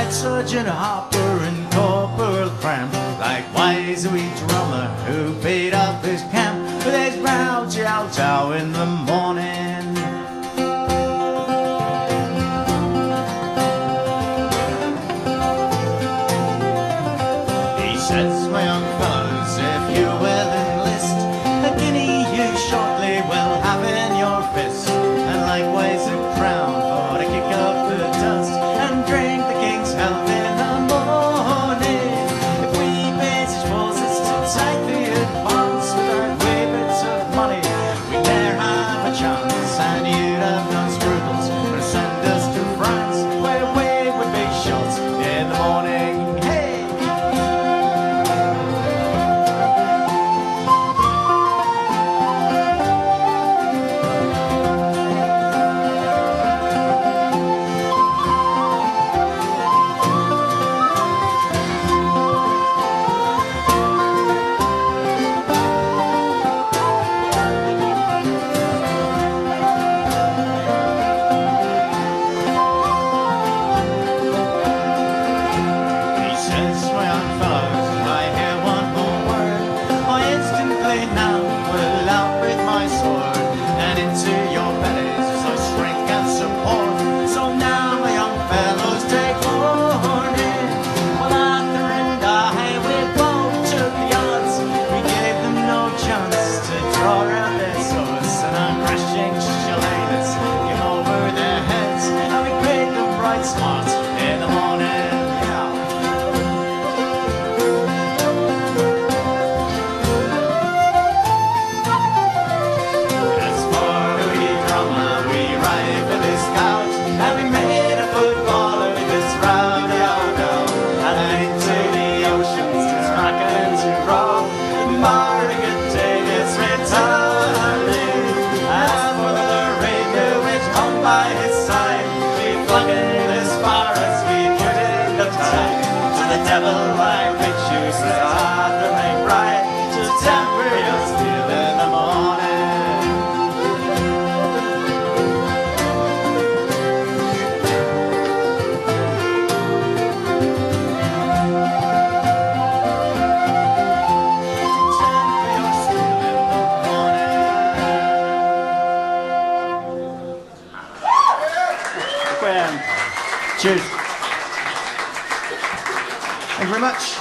like Sergeant Harper and Corporal Cramp. Likewise a wee drummer who beat up his camp with his brow chow chow in the morning. He says, my young fellows, if you will enlist, a guinea you shortly will have in your fist, and likewise a crown for to kick up the dust and drink the king's health in the morning. If we basic forces to take the advance without wee bits of money, we'd ne'er have a chance, and you'd have no scruples to send us to France, where we would be shot in the morning. Devil like which uses the McBride to temper your steel in the morning. Temper your steel in the morning. Cheers. Thank you very much.